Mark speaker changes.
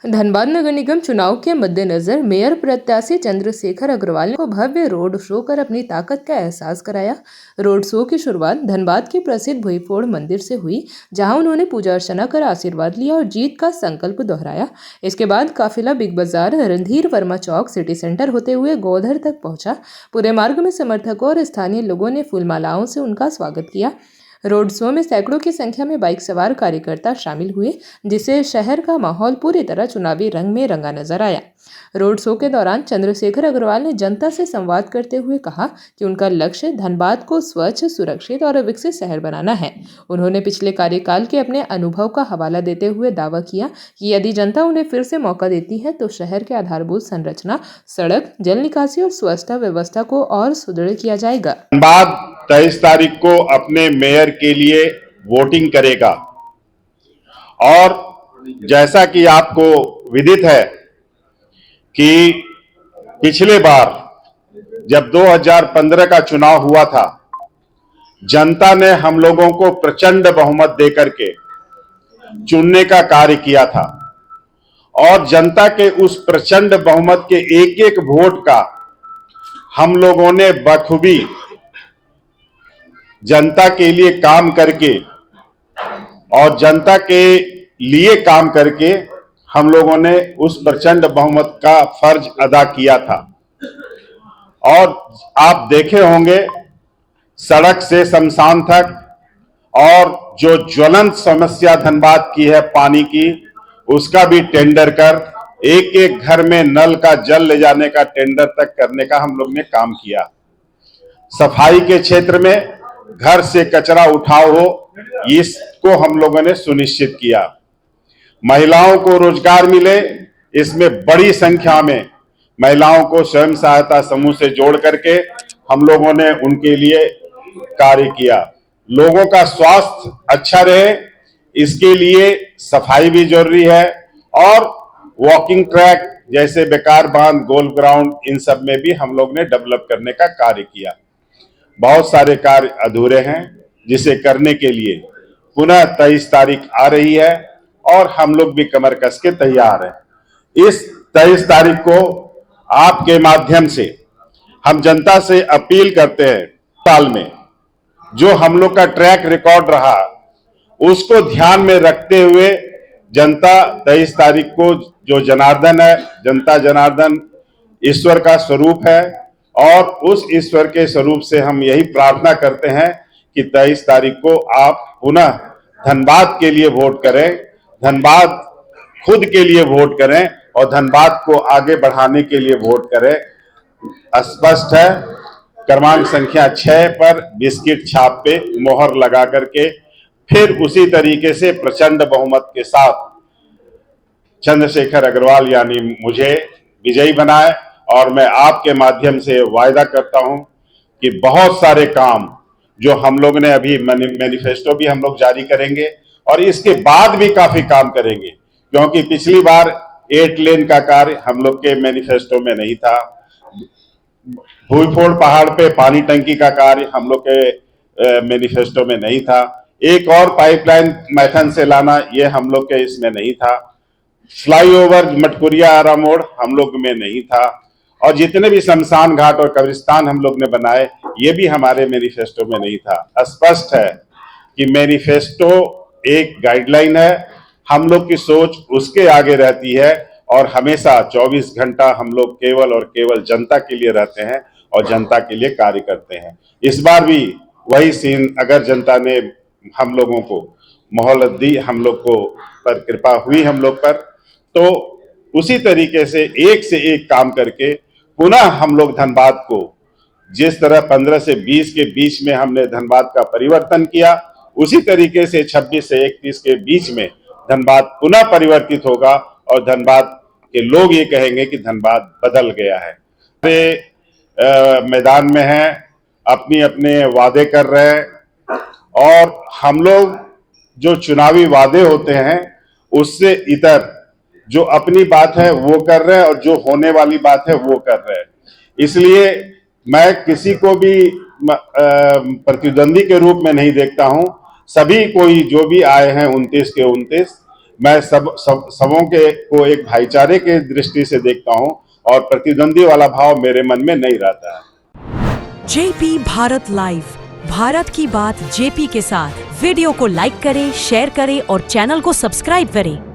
Speaker 1: धनबाद नगर निगम चुनाव के मद्देनजर मेयर प्रत्याशी चंद्रशेखर अग्रवाल को भव्य रोड शो कर अपनी ताकत का एहसास कराया। रोड शो की शुरुआत धनबाद के प्रसिद्ध भुईफोड़ मंदिर से हुई, जहां उन्होंने पूजा अर्चना कर आशीर्वाद लिया और जीत का संकल्प दोहराया। इसके बाद काफिला बिग बाजार, रणधीर वर्मा चौक, सिटी सेंटर होते हुए गोधर तक पहुंचा। पूरे मार्ग में समर्थकों और स्थानीय लोगों ने फूलमालाओं से उनका स्वागत किया। रोड शो में सैकड़ों की संख्या में बाइक सवार कार्यकर्ता शामिल हुए, जिससे शहर का माहौल पूरी तरह चुनावी रंग में रंगा नजर आया। रोड शो के दौरान चंद्रशेखर अग्रवाल ने जनता से संवाद करते हुए कहा कि उनका लक्ष्य धनबाद को स्वच्छ, सुरक्षित और विकसित शहर बनाना है। उन्होंने पिछले कार्यकाल के अपने अनुभव का हवाला देते हुए दावा किया कि यदि जनता उन्हें फिर से मौका देती है तो शहर के आधारभूत संरचना, सड़क, जल निकासी और स्वच्छता व्यवस्था को और सुदृढ़ किया जाएगा।
Speaker 2: 23 तारीख को अपने मेयर के लिए वोटिंग करेगा और जैसा कि आपको विदित है कि पिछले बार जब 2015 का चुनाव हुआ था, जनता ने हम लोगों को प्रचंड बहुमत देकर के चुनने का कार्य किया था और जनता के उस प्रचंड बहुमत के एक एक वोट का हम लोगों ने बखूबी जनता के लिए काम करके और जनता के लिए काम करके हम लोगों ने उस प्रचंड बहुमत का फर्ज अदा किया था। और आप देखे होंगे सड़क से शमशान तक, और जो ज्वलंत समस्या धनबाद की है पानी की, उसका भी टेंडर कर एक एक घर में नल का जल ले जाने का टेंडर तक करने का हम लोग ने काम किया। सफाई के क्षेत्र में घर से कचरा उठाओ हो, इसको हम लोगों ने सुनिश्चित किया। महिलाओं को रोजगार मिले, इसमें बड़ी संख्या में महिलाओं को स्वयं सहायता समूह से जोड़ करके हम लोगों ने उनके लिए कार्य किया। लोगों का स्वास्थ्य अच्छा रहे, इसके लिए सफाई भी जरूरी है और वॉकिंग ट्रैक जैसे बेकार बांध, गोल ग्राउंड, इन सब में भी हम लोग ने डेवलप करने का कार्य किया। बहुत सारे कार्य अधूरे हैं जिसे करने के लिए पुनः 23 तारीख आ रही है और हम लोग भी कमर कस के तैयार हैं। इस 23 तारीख को आपके माध्यम से हम जनता से अपील करते हैं, साल में जो हम लोग का ट्रैक रिकॉर्ड रहा उसको ध्यान में रखते हुए जनता 23 तारीख को, जो जनार्दन है, जनता जनार्दन ईश्वर का स्वरूप है और उस ईश्वर के स्वरूप से हम यही प्रार्थना करते हैं कि 23 तारीख को आप पुनः धनबाद के लिए वोट करें, धनबाद खुद के लिए वोट करें और धनबाद को आगे बढ़ाने के लिए वोट करें। स्पष्ट है, क्रमांक संख्या 6 पर बिस्किट छाप पे मोहर लगा करके फिर उसी तरीके से प्रचंड बहुमत के साथ चंद्रशेखर अग्रवाल यानी मुझे विजयी बनाए। और मैं आपके माध्यम से वायदा करता हूं कि बहुत सारे काम जो हम लोग ने अभी मैनिफेस्टो भी हम लोग जारी करेंगे और इसके बाद भी काफी काम करेंगे, क्योंकि पिछली बार 8 लेन का कार्य हम लोग के मैनिफेस्टो में नहीं था। भूईफोड़ पहाड़ पे पानी टंकी का कार्य हम लोग के मैनिफेस्टो में नहीं था। एक और पाइपलाइन मैथन से लाना, ये हम लोग के इसमें नहीं था। फ्लाईओवर मटकुरिया आरा मोड़ हम लोग में नहीं था और जितने भी शमशान घाट और कब्रिस्तान हम लोग ने बनाए, ये भी हमारे मैनिफेस्टो में नहीं था। स्पष्ट है कि मैनिफेस्टो एक गाइडलाइन है, हम लोग की सोच उसके आगे रहती है और हमेशा 24 घंटा हम लोग केवल और केवल जनता के लिए रहते हैं और जनता के लिए कार्य करते हैं। इस बार भी वही सीन, अगर जनता ने हम लोगों को मोहलत दी, हम लोग को पर कृपा हुई हम लोग पर, तो उसी तरीके से एक काम करके पुनः हम लोग धनबाद को, जिस तरह 15 से 20 के बीच में हमने धनबाद का परिवर्तन किया, उसी तरीके से 26 से 31 के बीच में धनबाद पुनः परिवर्तित होगा और धनबाद के लोग ये कहेंगे कि धनबाद बदल गया है। वे मैदान में हैं, अपने अपने वादे कर रहे हैं और हम लोग जो चुनावी वादे होते हैं उससे इतर जो अपनी बात है वो कर रहे हैं और जो होने वाली बात है वो कर रहे हैं। इसलिए मैं किसी को भी प्रतिद्वंदी के रूप में नहीं देखता हूं। सभी कोई जो भी आए हैं 29 के 29 मैं सबों के को एक भाईचारे के दृष्टि से देखता हूं और प्रतिद्वंदी वाला भाव मेरे मन में नहीं रहता है।
Speaker 3: जेपी भारत लाइव, भारत की बात जेपी के साथ। वीडियो को लाइक करें, शेयर करें और चैनल को सब्सक्राइब करें।